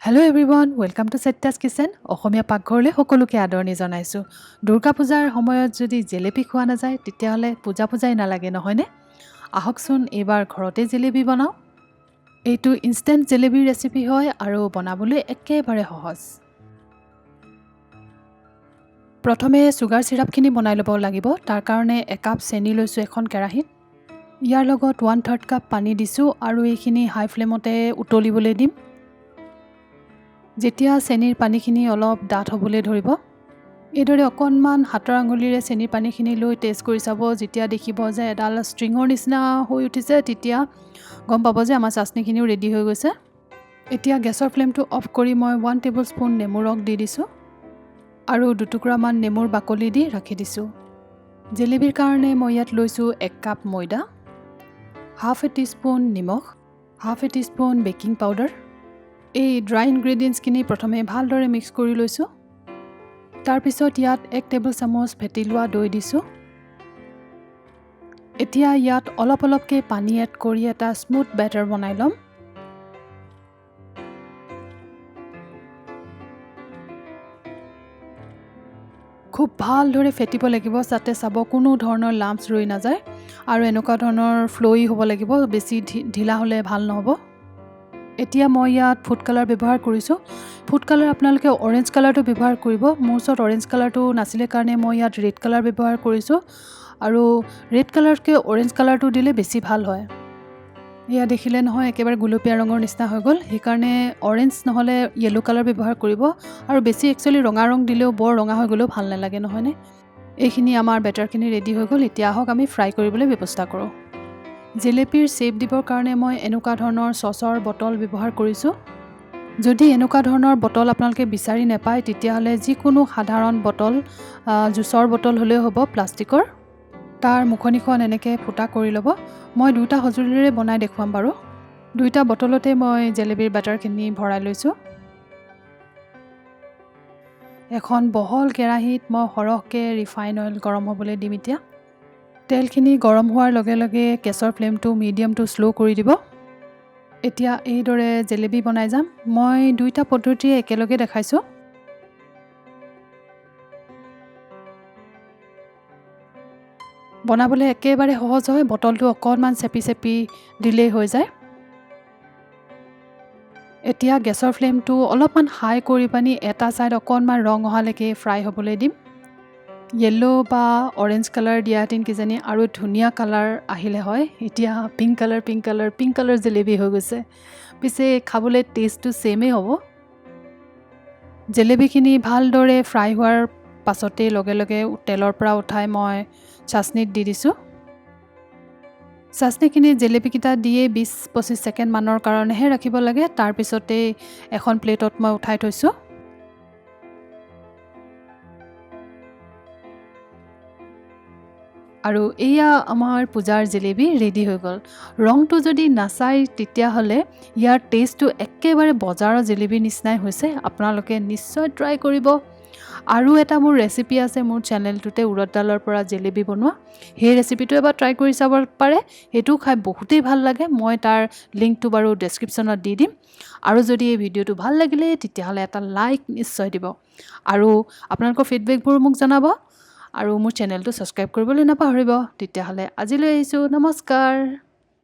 Hello everyone, welcome to Satya'sKitchen. অসমীয়া পাকঘৰলৈ সকলোকে আদৰণি জনাইছো। দুৰ্গা পূজাৰ সময়ত যদি জেলেপি খোৱা নাযায় তেতিয়াহলে পূজাই নালাগে নহয়নে? আহকচোন এবাৰ ঘৰতে জেলেপি বনাও। এইটো ইনষ্টেন্ট জেলেপি ৰেচিপি হয় আৰু বনাবলৈ একেবাৰে সহজ। প্ৰথমে সুগাৰ সিৰাপখিনি বনাই ল'ব লাগিব। তাৰ কাৰণে 1 কাপ চেনি লৈছো এখন কেৰাহীত। ইয়াৰ লগত 1/3 কাপ পানী দিছো আৰু এইখিনি হাই ফ্লেমতে উতলিবলৈ দিম। যেতিয়া চেনিৰ পানীখিনি অলপ ডাঠ হ'বলৈ ধৰিব এইদৰে অকণমান হাতৰ আঙুলিৰে চেনিৰ পানীখিনি লৈ টেষ্ট কৰি চাব। যেতিয়া দেখিব যে এডাল ষ্ট্ৰিঙৰ নিচিনা হৈ উঠিছে তেতিয়া গম পাব যে আমাৰ চাটনিখিনিও ৰেডি হৈ গৈছে। এতিয়া গেছৰ ফ্লেমটো অফ কৰি মই 1 টেবুলস্পুন নেমু ৰস দি দিছোঁ আৰু 2 টুকুৰামান নেমুৰ বাকলি দি ৰাখি দিছোঁ। জেলেবিৰ কাৰণে মই ইয়াত লৈছোঁ 1 কাপ ময়দা, ½ টিস্পুন নিমখ, ½ টিস্পুন বেকিং পাউডাৰ। এই ড্ৰাই ইনগ্ৰেডিয়েণ্টছখিনি প্ৰথমে ভালদৰে মিক্স কৰি লৈছোঁ। তাৰপিছত ইয়াত 1 টেবুল চামুচ ফেটি লোৱা দৈ দিছোঁ। এতিয়া ইয়াত অলপ অলপকৈ পানী এড কৰি এটা স্মুথ বেটাৰ বনাই ল'ম। খুব ভালদৰে ফেটিব লাগিব যাতে চাব কোনো ধৰণৰ লাম্পছ ৰৈ নাযায় আৰু এনেকুৱা ধৰণৰ ফ্ল'ই হ'ব লাগিব। বেছি ঢিলা হ'লে ভাল নহ'ব। এতিয়া মই ইয়াত ফুড কালাৰ ব্যৱহাৰ কৰিছোঁ। ফুড কালাৰ আপোনালোকে অৰেঞ্জ কালাৰটো ব্যৱহাৰ কৰিব। মোৰ ওচৰত অৰেঞ্জ কালাৰটো নাছিলে কাৰণে মই ইয়াত ৰেড কালাৰ ব্যৱহাৰ কৰিছোঁ আৰু ৰেড কালাৰতকৈ অৰেঞ্জ কালাৰটো দিলে বেছি ভাল হয়। এয়া দেখিলে নহয় একেবাৰে গুলপীয়া ৰঙৰ নিচিনা হৈ গ'ল। সেইকাৰণে অৰেঞ্জ নহ'লে য়েলো কালাৰ ব্যৱহাৰ কৰিব আৰু বেছি একচুৱেলি ৰঙা ৰং দিলেও বৰ ৰঙা হৈ গ'লেও ভাল নালাগে নহয়নে? এইখিনি আমাৰ বেটাৰখিনি ৰেডি হৈ গ'ল। এতিয়া আহক আমি ফ্ৰাই কৰিবলৈ ব্যৱস্থা কৰোঁ। জেলেপিৰ শ্বেপ দিবৰ কাৰণে মই এনেকুৱা ধৰণৰ চচৰ বটল ব্যৱহাৰ কৰিছোঁ। যদি এনেকুৱা ধৰণৰ বটল আপোনালোকে বিচাৰি নাপায় তেতিয়াহ'লে যিকোনো সাধাৰণ বটল, জুচৰ বটল হ'লেও হ'ব প্লাষ্টিকৰ। তাৰ মুখনিখন এনেকৈ ফুটা কৰি ল'ব। মই 2টা সঁজুলিৰে বনাই দেখুৱাম বাৰু। 2টা বটলতে মই জেলেবিৰ বেটাৰখিনি ভৰাই লৈছোঁ। এখন বহল কেৰাহীত মই সৰহকৈ ৰিফাইন অইল গৰম হ'বলৈ দিম। এতিয়া তেলখিনি গৰম হোৱাৰ লগে লগে গেছৰ ফ্লেমটো মিডিয়াম টু স্ল' কৰি দিব। এতিয়া এইদৰে জেলেবি বনাই যাম। মই 2টা পদ্ধতিৰে একেলগে দেখাইছোঁ। বনাবলৈ একেবাৰে সহজ হয়। বটলটো অকণমান চেপি দিলেই হৈ যায়। এতিয়া গেছৰ ফ্লেমটো অলপমান হাই কৰি পানি এটা ছাইড অকণমান ৰং অহালৈকে ফ্ৰাই হ'বলৈ দিম। য়েল্লো বা অৰেঞ্জ কালাৰ দিয়াহেঁতেন কিজানি আৰু ধুনীয়া কালাৰ আহিলে হয়। এতিয়া পিংক কালাৰ জেলেবি হৈ গৈছে। পিছে খাবলৈ টেষ্টটো ছেমেই হ'ব। জেলেবিখিনি ভালদৰে ফ্ৰাই হোৱাৰ পাছতেই লগে লগে তেলৰ পৰা উঠাই মই চাটনিত দি দিছোঁ। চাটনিখিনি জেলেপিকেইটা দিয়ে 20-25 ছেকেণ্ড মানৰ কাৰণেহে ৰাখিব লাগে। তাৰপিছতেই এখন প্লেটত মই উঠাই থৈছোঁ। আৰু এয়া আমাৰ পূজাৰ জেলেবি ৰেডি হৈ গ'ল। ৰংটো যদি নাচাই তেতিয়াহ'লে ইয়াৰ টেষ্টটো একেবাৰে বজাৰৰ জেলেবিৰ নিচিনাই হৈছে। আপোনালোকে নিশ্চয় ট্ৰাই কৰিব। আৰু এটা মোৰ ৰেচিপি আছে মোৰ চেনেলটোতে, উৰদ ডালৰ পৰা জেলেবি বনোৱা। সেই ৰেচিপিটো এবাৰ ট্ৰাই কৰি চাব পাৰে। সেইটোও খাই বহুতেই ভাল লাগে। মই তাৰ লিংকটো বাৰু ডেছক্ৰিপশ্যনত দি দিম। আৰু যদি এই ভিডিঅ'টো ভাল লাগিলে তেতিয়াহ'লে এটা লাইক নিশ্চয় দিব আৰু আপোনালোকৰ ফিডবেকবোৰ মোক জনাব আৰু মোৰ চেনেলটো ছাবস্ক্ৰাইব কৰিবলৈ নাপাহৰিব। তেতিয়াহ'লে আজিলৈ আহিছোঁ। নমস্কাৰ।